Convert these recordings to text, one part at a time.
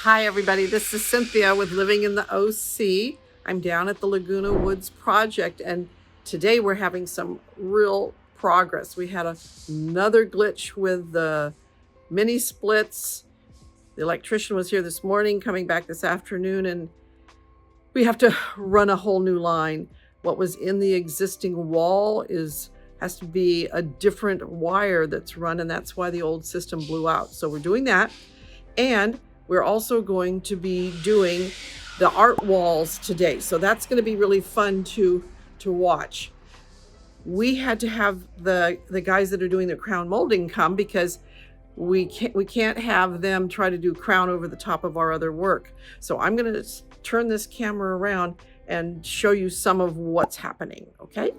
Hi everybody, this is Cynthia with Living in the OC. I'm down at the Laguna Woods project and today we're having some real progress. We had another glitch with the mini splits. The electrician was here this morning, coming back this afternoon, and we have to run a whole new line. What was in the existing wall has to be a different wire that's run, and that's why the old system blew out. So we're doing that. And we're also going to be doing the art walls today. So that's going to be really fun to watch. We had to have the guys that are doing the crown molding come because we can't have them try to do crown over the top of our other work. So I'm going to turn this camera around and show you some of what's happening, okay?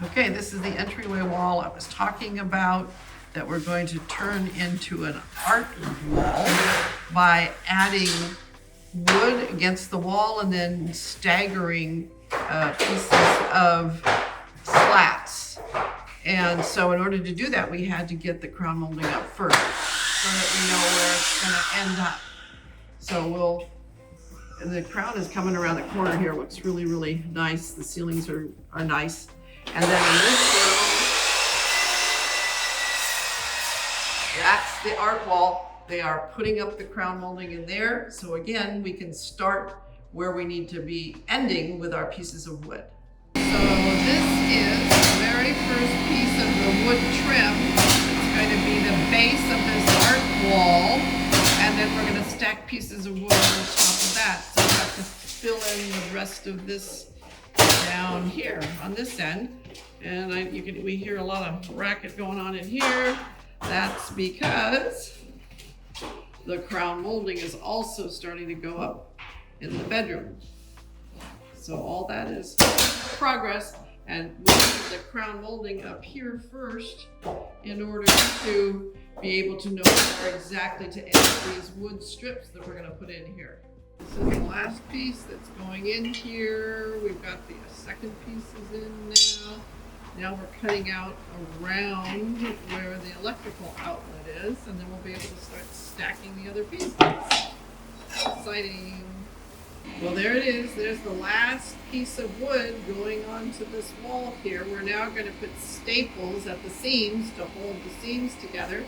Okay, this is the entryway wall I was talking about that we're going to turn into an art wall by adding wood against the wall and then staggering pieces of slats. And so in order to do that, we had to get the crown molding up first so that we know where it's going to end up. So the crown is coming around the corner here. It looks really, really nice. The ceilings are nice. And then in this room, that's the art wall. They are putting up the crown molding in there. So again, we can start where we need to be ending with our pieces of wood. So this is the very first piece of the wood trim. It's going to be the base of this art wall. And then we're going to stack pieces of wood on top of that. So we have to fill in the rest of this down here on this end, and we hear a lot of racket going on in here. That's because the crown molding is also starting to go up in the bedroom. So all that is progress, and we need the crown molding up here first in order to be able to know where exactly to end these wood strips that we're going to put in here. This is the last piece that's going in here. We've got the second pieces in now. Now we're cutting out around where the electrical outlet is, and then we'll be able to start stacking the other pieces. Exciting. Well, there it is. There's the last piece of wood going onto this wall here. We're now going to put staples at the seams to hold the seams together.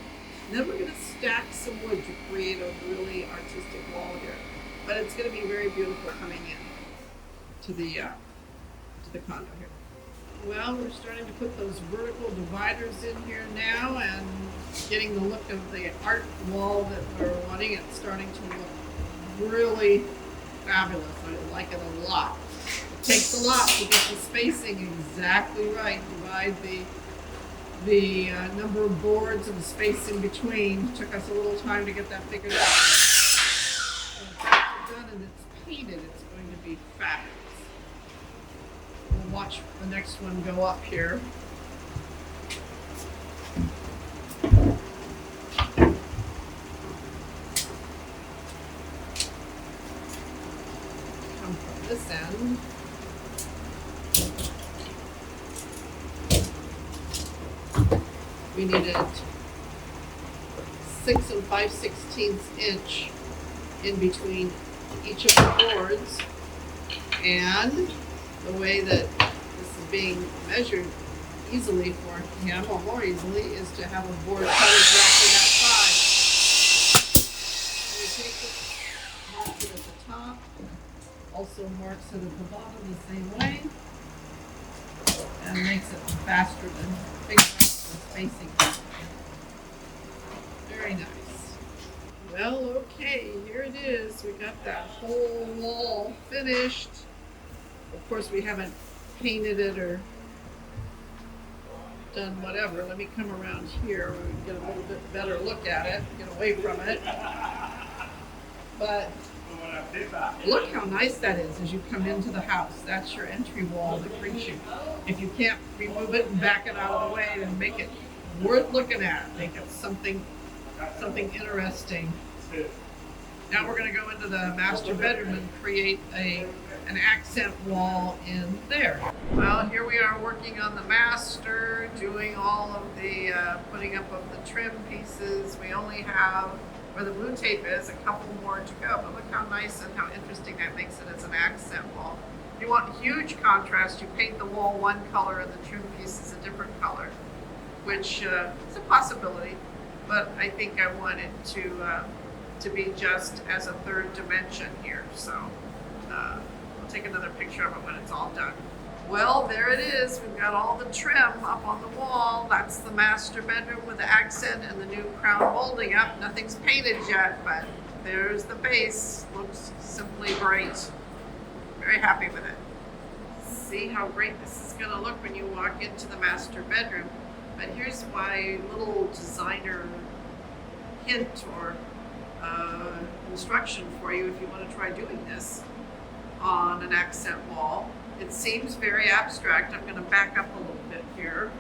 And then we're going to stack some wood to create a really artistic wall here. But it's going to be very beautiful coming in to the condo here. Well, we're starting to put those vertical dividers in here now and getting the look of the art wall that we're wanting. It's starting to look really fabulous. I like it a lot. It takes a lot to get the spacing exactly right. Divide the number of boards and the space in between. It took us a little time to get that figured out. Done and it's painted, it's going to be fabulous. We'll watch the next one go up here. Come from this end. We needed 6 5/16 inch in between each of the boards, and the way that this is being measured easily for him, or more easily, is to have a board cut exactly that size. And we take it, marks it at the top, also marks it at the bottom the same way, and makes it faster than figuring out the spacing. Very nice. Well, okay, here it is. We got that whole wall finished. Of course, we haven't painted it or done whatever. Let me come around here where we can get a little bit better look at it, get away from it. But look how nice that is as you come into the house. That's your entry wall that greets you. If you can't remove it and back it out of the way, then make it worth looking at. Make it something interesting. Now we're going to go into the master bedroom and create a an accent wall in there. Well, here we are working on the master, doing all of the putting up of the trim pieces. We only have, where the blue tape is, a couple more to go, but look how nice and how interesting that makes it as an accent wall. If you want huge contrast, you paint the wall one color and the trim pieces a different color, which is a possibility, but I think I want it to be just as a third dimension here. So I'll take another picture of it when it's all done. Well, there it is. We've got all the trim up on the wall. That's the master bedroom with the accent and the new crown molding up. Nothing's painted yet, but there's the base. Looks simply great. Very happy with it. See how great this is going to look when you walk into the master bedroom. But here's my little designer hint or instruction for you if you want to try doing this on an accent wall. It seems very abstract. I'm going to back up a little bit here,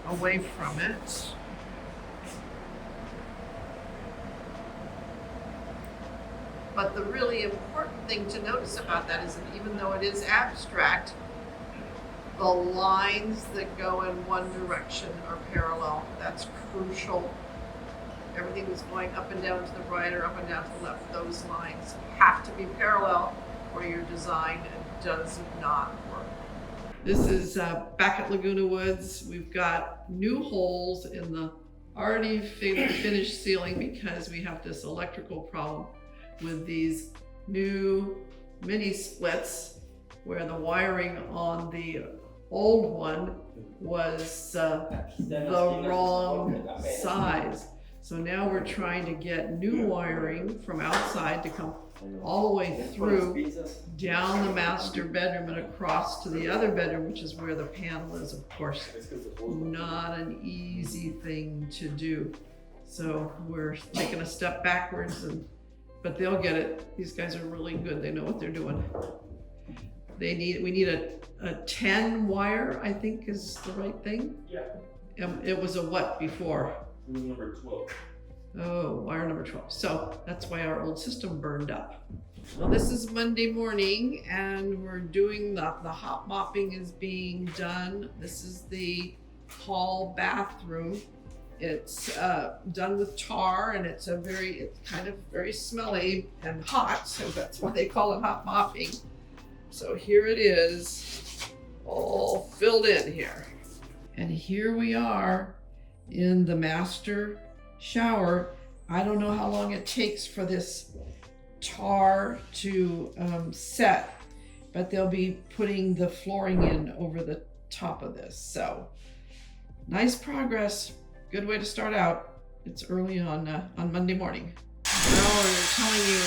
away from it. But the really important thing to notice about that is that even though it is abstract, the lines that go in one direction are parallel. That's crucial. Everything is going up and down to the right or up and down to the left. Those lines have to be parallel or your design does not work. This is back at Laguna Woods. We've got new holes in the already finished ceiling because we have this electrical problem with these new mini splits where the wiring on the old one was the wrong size. So now we're trying to get new wiring from outside to come all the way through, down the master bedroom and across to the other bedroom, which is where the panel is, of course. Not an easy thing to do. So we're taking a step backwards, but they'll get it. These guys are really good. They know what they're doing. We need a 10 wire, I think is the right thing. Yeah. It was a what before? It was number 12. Oh, wire number 12. So that's why our old system burned up. Well, this is Monday morning and we're doing the hot mopping is being done. This is the hall bathroom. It's done with tar and it's kind of very smelly and hot. So that's why they call it hot mopping. So here it is, all filled in here. And here we are in the master shower. I don't know how long it takes for this tar to set, but they'll be putting the flooring in over the top of this. So nice progress. Good way to start out. It's early on Monday morning. Well, we're telling you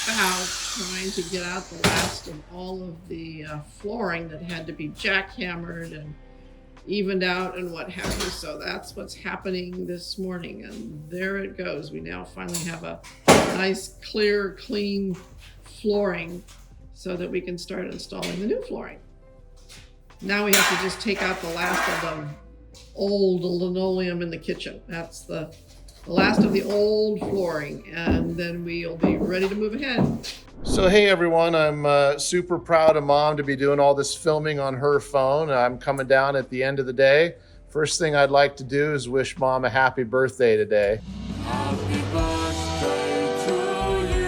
about trying to get out the last of all of the flooring that had to be jackhammered and evened out and what have you. So that's what's happening this morning. And there it goes. We now finally have a nice, clear, clean flooring so that we can start installing the new flooring. Now we have to just take out the last of the old linoleum in the kitchen. That's the last of the old flooring, and then we'll be ready to move ahead. So hey everyone, I'm super proud of Mom to be doing all this filming on her phone. I'm coming down at the end of the day. First thing I'd like to do is wish Mom a happy birthday today. Happy birthday to you.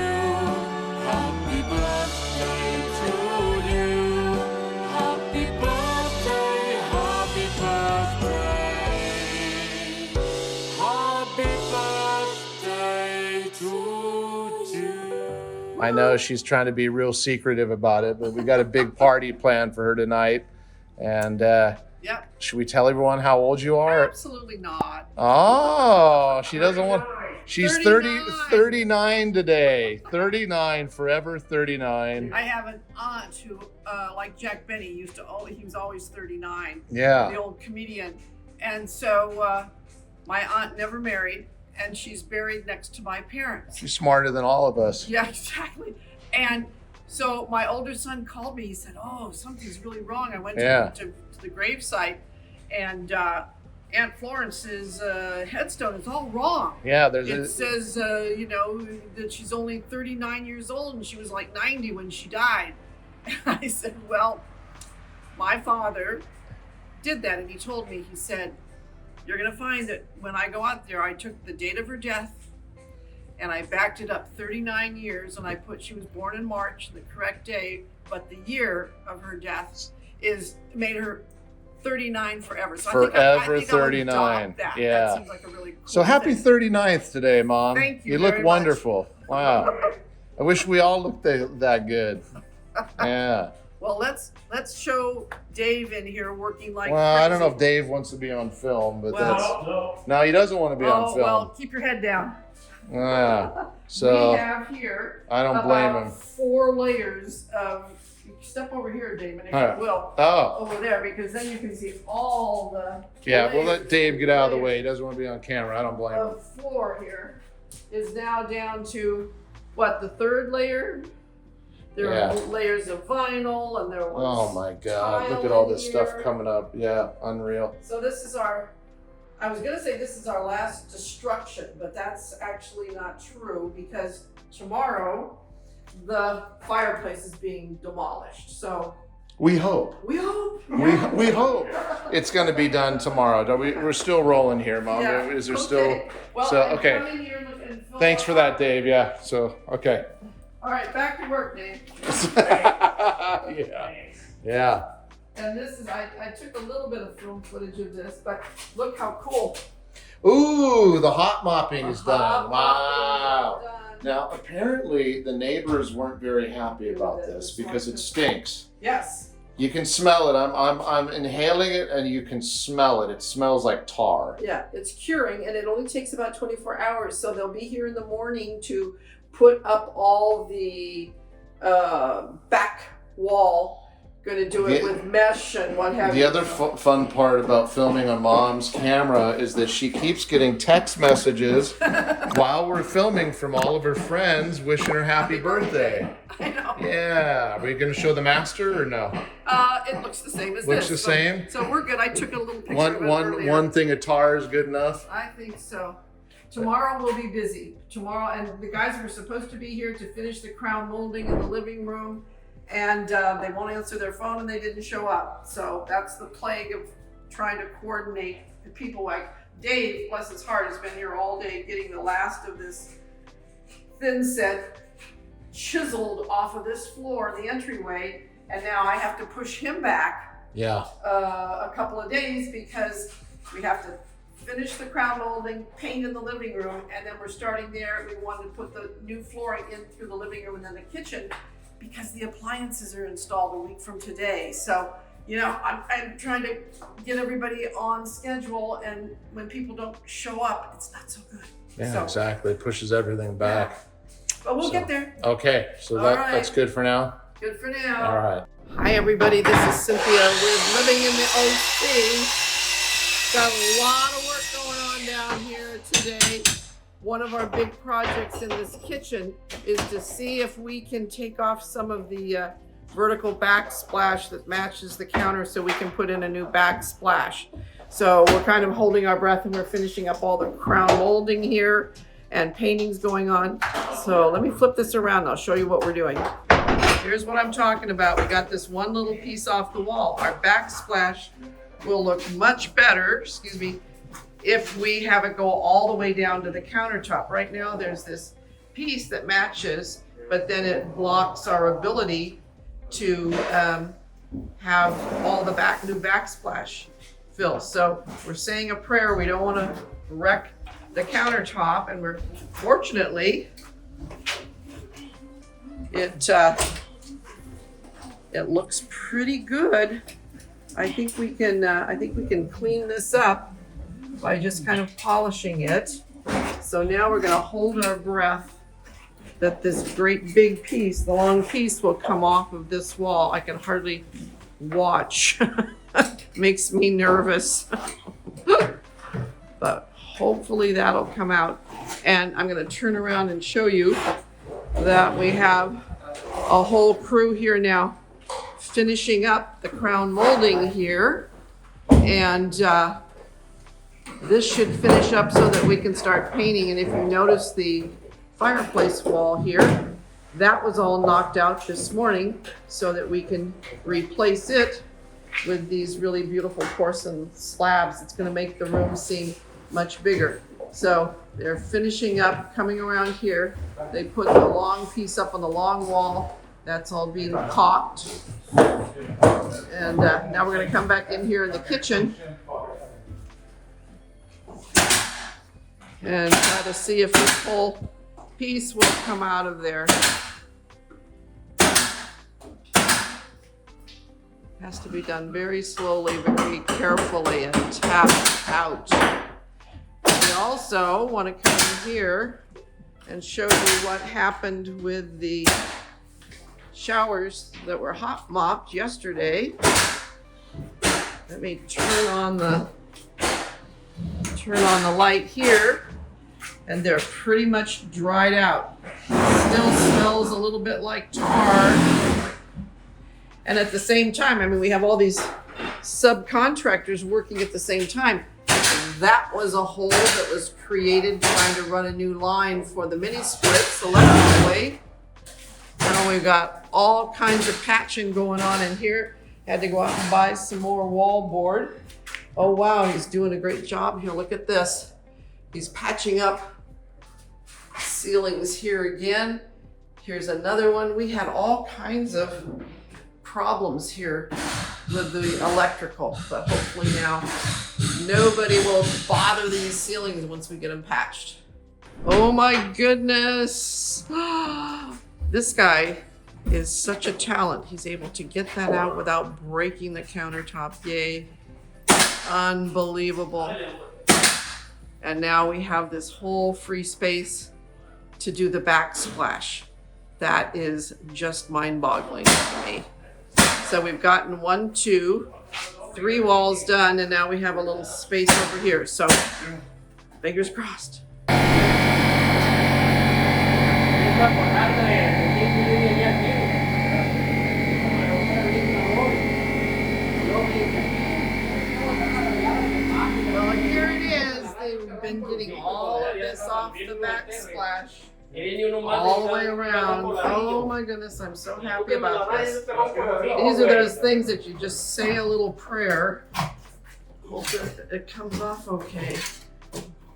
Happy birthday to you. Happy birthday, happy birthday. Happy birthday to you. I know she's trying to be real secretive about it, but we got a big party planned for her tonight. And Yep. should we tell everyone how old you are? Absolutely not. Oh, she doesn't want. She's 39 today. 39, forever 39. I have an aunt who, like Jack Benny, he was always 39. Yeah. The old comedian. And so my aunt never married, and she's buried next to my parents. She's smarter than all of us. Yeah, exactly. And so my older son called me. He said, "Oh, something's really wrong." I went to the gravesite, and Aunt Florence's headstone is all wrong. Yeah, It says, that she's only 39 years old, and she was like 90 when she died. And I said, well, my father did that, and he told me, he said, you're going to find that when I go out there, I took the date of her death and I backed it up 39 years, and I put she was born in March, the correct day, but the year of her death made her 39 forever. So Forever I think 39. I would adopt that. Yeah. That seems like a really cool So happy thing. 39th today, Mom. Thank you You look very wonderful. Wow. I wish we all looked that good. Yeah. Well, let's show Dave in here working like Well, I don't know crazy. if Dave wants to be on film, but Well, no, he doesn't want to be on Oh, film. well, keep your head down. Yeah. So we have here I don't blame about him. 4 layers of. Step over here, Damon, if All right. you will, Oh, over there, because then you can see all the. yeah. We'll let layers Dave get out of the way. He doesn't want to be on camera. I don't blame him. of floor here is now down to what, the 3rd layer? There Yeah. are layers of vinyl, and there was. Oh my God! Look tile at all in this stuff here. coming up. Yeah, unreal. So this is I was gonna say this is our last destruction, but that's actually not true, because tomorrow the fireplace is being demolished. So We hope. we hope. We hope it's going to be done tomorrow. We're still rolling here, Mom. Yeah. Is there Okay. still? Well, so, and okay. come in here and fill Thanks for that, out. Dave. Yeah. So okay. All right, back to work, Dave. Yeah. Yeah. And this is I took a little bit of film footage of this, but look how cool. Ooh, the hot mopping is The hot done. mopping Wow. is done. Now, apparently, the neighbors weren't very happy about this because it stinks. Yes. You can smell it. I'm inhaling it, and you can smell it. It smells like tar. Yeah, it's curing, and it only takes about 24 hours. So they'll be here in the morning to put up all the back wall. Going to do it with mesh and what have you. The other fun part about filming on Mom's camera is that she keeps getting text messages while we're filming from all of her friends wishing her happy birthday. I know. Yeah. Are we going to show the master or no? It looks the same as Looks this. the same? So we're good. I took a little picture of it earlier. One thing of tar is good enough. I think so. Tomorrow we'll be busy. Tomorrow, and the guys were supposed to be here to finish the crown molding in the living room, and they won't answer their phone, and they didn't show up. So that's the plague of trying to coordinate the people. Like Dave, bless his heart, has been here all day getting the last of this thin set chiseled off of this floor, the entryway, and now I have to push him back Yeah. a couple of days because we have to finish the crown molding, paint in the living room, and then we're starting there. We wanted to put the new flooring in through the living room and then the kitchen because the appliances are installed a week from today. So, I'm trying to get everybody on schedule, and when people don't show up, it's not so good. Yeah, So- exactly. It pushes everything back. But we'll So- get there. Okay, so All right. that's good for now. Good for now. All right. Hi everybody, this is Cynthia with Living in the OC. Got a lot of work going on down here today. One of our big projects in this kitchen is to see if we can take off some of the vertical backsplash that matches the counter so we can put in a new backsplash. So we're kind of holding our breath, and we're finishing up all the crown molding here and painting's going on. So let me flip this around and I'll show you what we're doing. Here's what I'm talking about. We got this one little piece off the wall. Our backsplash will look much better, if we have it go all the way down to the countertop. Right now there's this piece that matches, but then it blocks our ability to have all the new backsplash fill. So we're saying a prayer. We don't want to wreck the countertop, and we're fortunately it looks pretty good. I think we can clean this up by just kind of polishing it. So now we're going to hold our breath that this great big piece, the long piece, will come off of this wall. I can hardly watch. Makes me nervous. But hopefully that'll come out. And I'm going to turn around and show you that we have a whole crew here now finishing up the crown molding here. And this should finish up so that we can start painting. And if you notice the fireplace wall here, that was all knocked out this morning so that we can replace it with these really beautiful porcelain slabs. It's going to make the room seem much bigger. So they're finishing up, coming around here. They put the long piece up on the long wall. That's all being caulked. And now we're going to come back in here in the kitchen and try to see if this whole piece will come out of there. Has to be done very slowly, very carefully, and tapped out. We also want to come in here and show you what happened with the showers that were hot mopped yesterday. Let me turn on the light here, and they're pretty much dried out. Still smells a little bit like tar. And at the same time, I mean, we have all these subcontractors working at the same time. That was a hole that was created trying to run a new line for the mini splits electrically. Now we've got all kinds of patching going on in here. Had to go out and buy some more wall board. Oh wow, he's doing a great job here. Look at this. He's patching up ceilings here again. Here's another one. We had all kinds of problems here with the electrical, but hopefully now nobody will bother these ceilings once we get them patched. Oh my goodness. This guy is such a talent. He's able to get that out without breaking the countertop. Yay. Unbelievable. And now we have this whole free space to do the backsplash. That is just mind-boggling to me. So we've gotten 1, 2, 3 walls done, and now we have a little space over here. So fingers crossed. Well, here it is. They've been getting all of this off the backsplash. All the way around. Oh my goodness, I'm so happy about this. These are those things that you just say a little prayer. Hope that it comes off okay.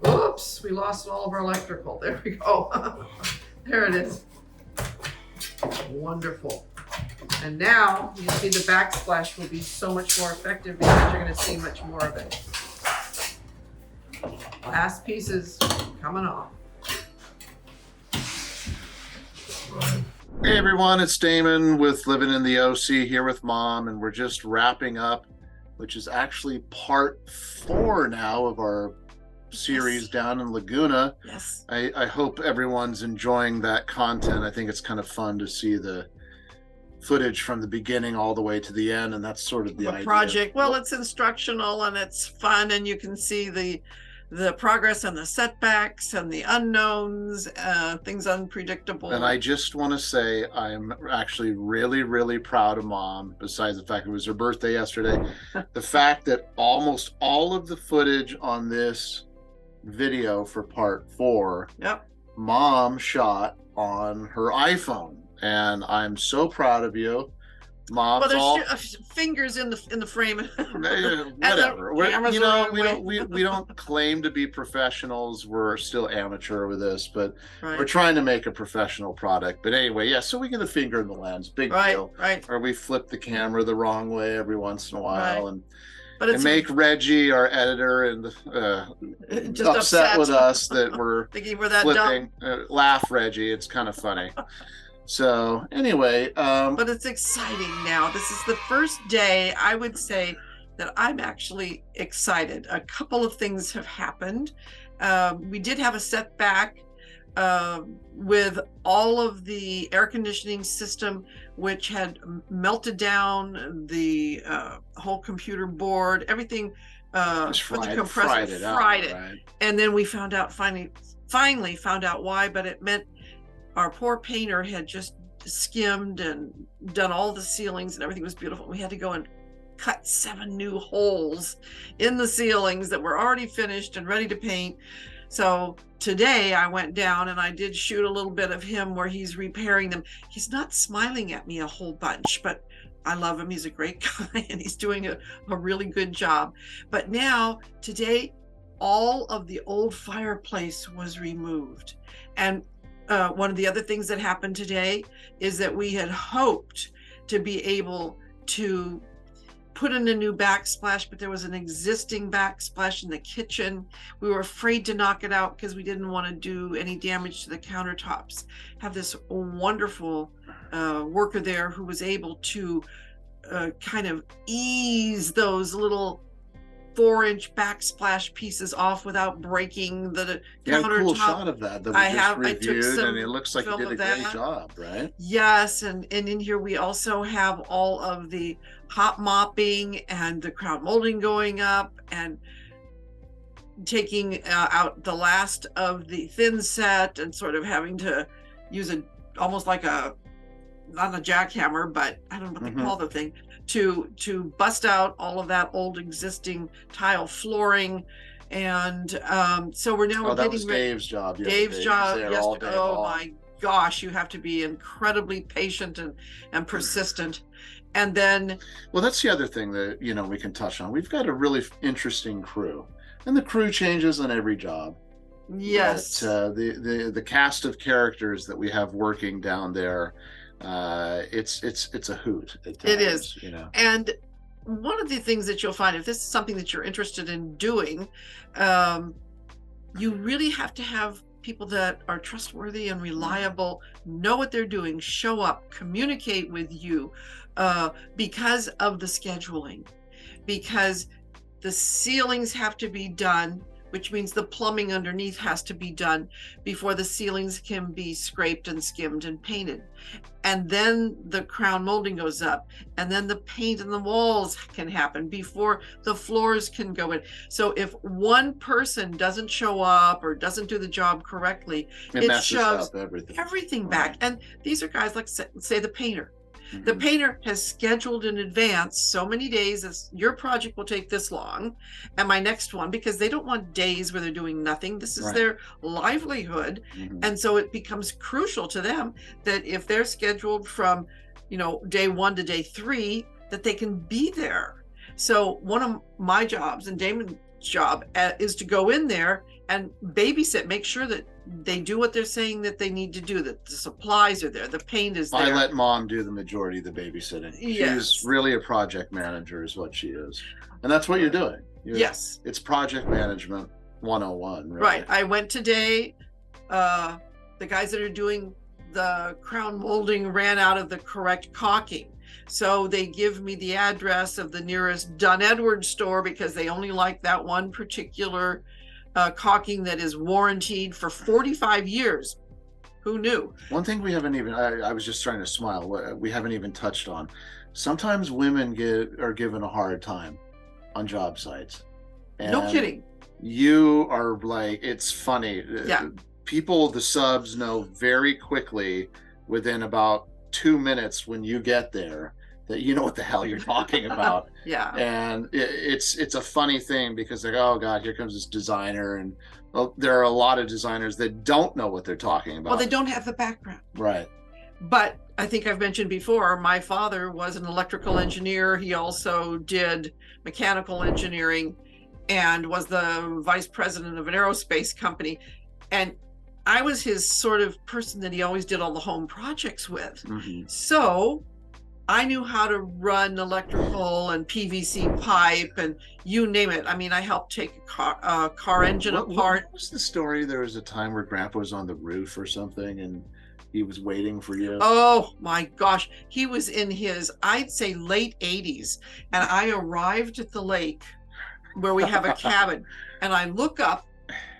Oops, we lost all of our electrical. There we go. There it is. Wonderful. And now you see the backsplash will be so much more effective because you're going to see much more of it. Last pieces coming off. Hey everyone, it's Damon with Living in the OC here with Mom, and we're just wrapping up, which is actually part 4 now of our series down in Laguna. Yes. I hope everyone's enjoying that content. I think it's kind of fun to see the footage from the beginning all the way to the end, and that's sort of the idea. Project. Well, it's instructional and it's fun, and you can see the progress and the setbacks and the unknowns, things unpredictable. And I just want to say I'm actually really, really proud of Mom, besides the fact it was her birthday yesterday. The fact that almost all of the footage on this video for part 4, Yep. Mom shot on her iPhone. And I'm so proud of you. Mom's Well, there's fingers in the frame. whatever. You know, we don't claim to be professionals. We're still amateur with this, but Right. we're trying to make a professional product. But anyway, yeah. So we get a finger in the lens, big deal. Right. Or we flip the camera the wrong way every once in a while, Right. and But it's make Reggie, our editor, and just upset with us that we're thinking we're that dumb. flipping. Laugh, Reggie. It's kind of funny. So anyway, But it's exciting now. This is the first day I would say that I'm actually excited. A couple of things have happened. We did have a setback with all of the air conditioning system, which had melted down, the whole computer board, everything for the compressor fried it. Right? And then we found out finally found out why, but it meant our poor painter had just skimmed and done all the ceilings and everything was beautiful. We had to go and cut 7 new holes in the ceilings that were already finished and ready to paint. So today I went down and I did shoot a little bit of him where he's repairing them. He's not smiling at me a whole bunch, but I love him. He's a great guy and he's doing a really good job. But now today, all of the old fireplace was removed. And one of the other things that happened today is that we had hoped to be able to put in a new backsplash, but there was an existing backsplash in the kitchen. We were afraid to knock it out because we didn't want to do any damage to the countertops. Have this wonderful worker there who was able to kind of ease those little 4-inch backsplash pieces off without breaking the countertop. Cool shot of that we just reviewed, and it looks like you did a great job, right? Yes, and in here we also have all of the hot mopping and the crown molding going up and taking out the last of the thin set and sort of having to use almost like not a jackhammer, but I don't know what they call the thing, to bust out all of that old existing tile flooring. And so we're now that getting was Dave's job. Dave's job yesterday. Oh my gosh, you have to be incredibly patient and persistent. And then, well, that's the other thing that we can touch on. We've got a really interesting crew, and the crew changes on every job. Yes, but, the cast of characters that we have working down there, it's a hoot. It is. And one of the things that you'll find, if this is something that you're interested in doing, you really have to have people that are trustworthy and reliable, know what they're doing, show up, communicate with you, because of the scheduling, because the ceilings have to be done, which means the plumbing underneath has to be done before the ceilings can be scraped and skimmed and painted. And then the crown molding goes up, and then the paint in the walls can happen before the floors can go in. So if one person doesn't show up or doesn't do the job correctly, it shoves everything back. And these are guys like, say, the painter. The painter has scheduled in advance so many days as your project will take this long and my next one, because they don't want days where they're doing nothing. This is their livelihood. And so it becomes crucial to them that if they're scheduled from, day 1 to day 3, that they can be there. So one of my jobs and Damon's job is to go in there and babysit, make sure that they do what they're saying that they need to do, that the supplies are there, the paint is there. I let Mom do the majority of the babysitting. Yes. She's really a project manager is what she is. And that's what you're doing. Yes. It's project management 101. Really. Right. I went today, the guys that are doing the crown molding ran out of the correct caulking. So they give me the address of the nearest Dunn Edwards store because they only like that one particular caulking that is warranted for 45 years. Who knew? One thing we haven't even, I was just trying to smile, we haven't even touched on. Sometimes women are given a hard time on job sites. And no kidding. You are like, it's funny. Yeah. People, the subs know very quickly within about 2 minutes when you get there that you know what the hell you're talking about. Yeah. And it's a funny thing because like, oh God, here comes this designer. And well, there are a lot of designers that don't know what they're talking about. Well, they don't have the background. Right. But I think I've mentioned before, my father was an electrical engineer. He also did mechanical engineering and was the vice president of an aerospace company. And I was his sort of person that he always did all the home projects with. So I knew how to run electrical and PVC pipe and you name it. I mean, I helped take a car engine apart. What was the story? There was a time where Grandpa was on the roof or something and he was waiting for you. Oh my gosh. He was in his, I'd say, late 80s. And I arrived at the lake where we have a cabin. And I look up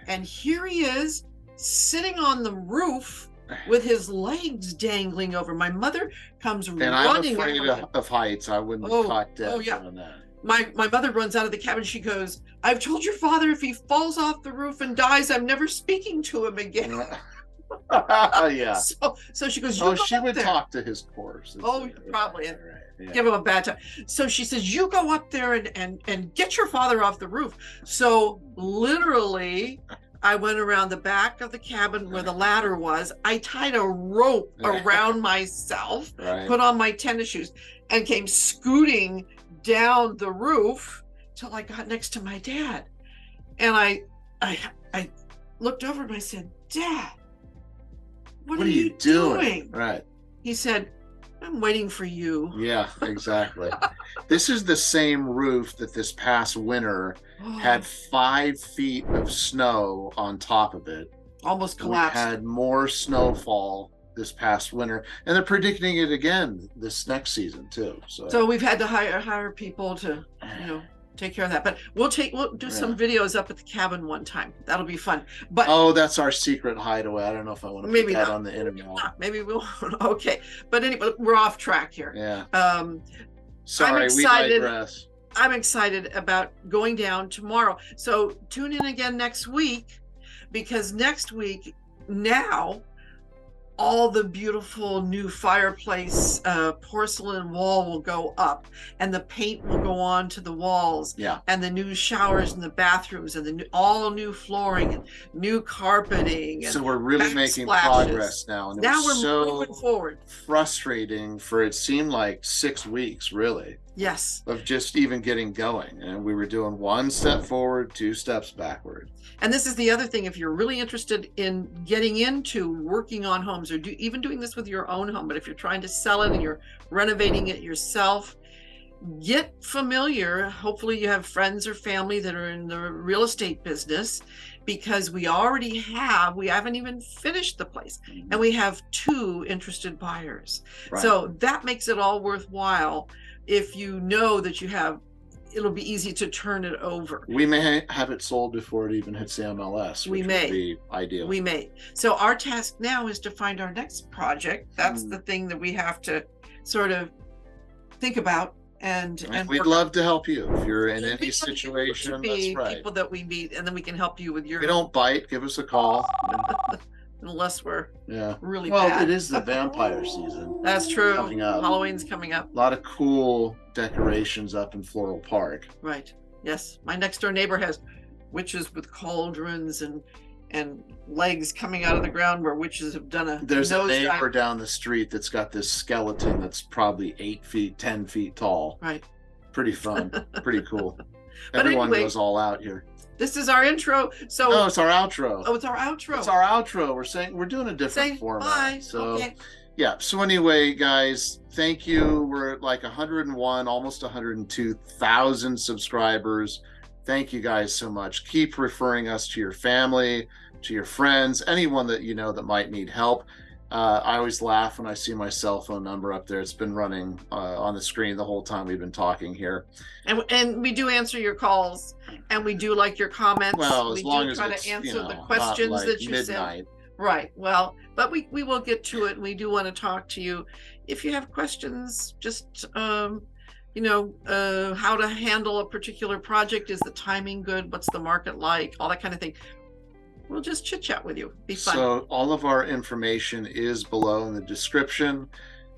and here he is sitting on the roof with his legs dangling over. My mother comes running. And I'm afraid of heights. I wouldn't have caught death on that. My mother runs out of the cabin. She goes, I've told your father if he falls off the roof and dies, I'm never speaking to him again. Yeah. So she goes, she would talk to his corpse. Probably. Yeah. Give him a bad time. So she says, you go up there and get your father off the roof. So literally, I went around the back of the cabin where the ladder was. I tied a rope around myself, Right. put on my tennis shoes, and came scooting down the roof till I got next to my dad. And I looked over and I said, "Dad, what are you doing?" Right. He said, "I'm waiting for you." Yeah, exactly. This is the same roof that this past winter had 5 feet of snow on top of it. Almost We collapsed. had more snowfall this past winter, and they're predicting it again this next season too. So we've had to hire people to, take care of that. But we'll do some videos up at the cabin one time. That'll be fun. But oh, that's our secret hideaway. I don't know if I want to put that on the internet. Maybe we'll. Okay, but anyway, we're off track here. Yeah. Sorry, we digress. I'm excited about going down tomorrow. So tune in again next week, because next week now all the beautiful new fireplace porcelain wall will go up, and the paint will go on to the walls. Yeah. And the new showers in the bathrooms, and the all new flooring and new carpeting. And so we're really making progress now. And now we're moving forward. Frustrating for it seemed like 6 weeks, really. Yes. Of just even getting going. And we were doing 1 step forward, 2 steps backward. And this is the other thing, if you're really interested in getting into working on homes, or even doing this with your own home, but if you're trying to sell it and you're renovating it yourself, get familiar. Hopefully you have friends or family that are in the real estate business, because we haven't even finished the place, and we have 2 interested buyers. Right. So that makes it all worthwhile. If you know that it'll be easy to turn it over. We may have it sold before it even hits the MLS, which We may. would be ideal. We may. So our task now is to find our next project. That's the thing that we have to sort of think about and we'd work love on. to help you if you're in any People situation. to be That's right. people that we meet, and then we can help you with your. If we don't bite, give us a call. Unless we're really well, bad. it is the vampire season. That's true. Coming up. Halloween's coming up. A lot of cool decorations up in Floral Park. Right. Yes. My next door neighbor has witches with cauldrons and legs coming out of the ground where witches have done a There's a nosedive. neighbor down the street that's got this skeleton that's probably 8 feet, 10 feet tall. Right. Pretty fun. Pretty cool. But Everyone anyway, goes all out here. This is our intro. So No, it's our outro. it's our outro. It's our outro. We're doing a different Say format. bye. So Okay. yeah. So anyway, guys, thank you. We're at like 101, almost 102,000 subscribers. Thank you guys so much. Keep referring us to your family, to your friends, anyone that you know that might need help. I always laugh when I see my cell phone number up there. It's been running on the screen the whole time we've been talking here. And we do answer your calls, and we do like your comments. Well, as we long do as try it's, to answer the not questions like that you midnight. send. Right. Well, but we will get to it, and we do want to talk to you. If you have questions, just how to handle a particular project, is the timing good, what's the market like, all that kind of thing. We'll just chit chat with you. Be fun. So all of our information is below in the description.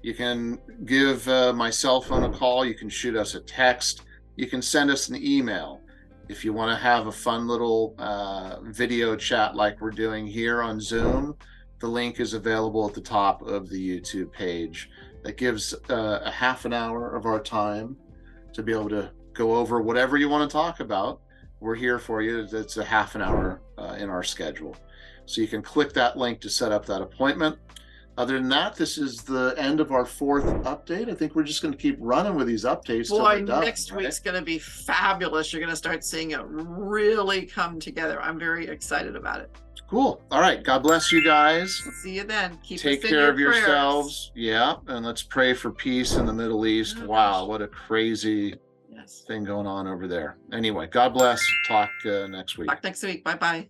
You can give my cell phone a call. You can shoot us a text. You can send us an email. If you want to have a fun little video chat like we're doing here on Zoom, the link is available at the top of the YouTube page. That gives a half an hour of our time to be able to go over whatever you want to talk about. We're here for you. It's a half an hour in our schedule. So you can click that link to set up that appointment. Other than that, this is the end of our 4th update. I think we're just going to keep running with these updates. till Boy, we're done, next right? week's going to be fabulous. You're going to start seeing it really come together. I'm very excited about it. Cool. All right. God bless you guys. See you then. Keep Take us in care your of prayers. yourselves. Yeah. And let's pray for peace in the Middle East. Oh, Wow. gosh. What a crazy Yes. thing going on over there. Anyway, God bless. Talk next week. Talk next week. Bye-bye.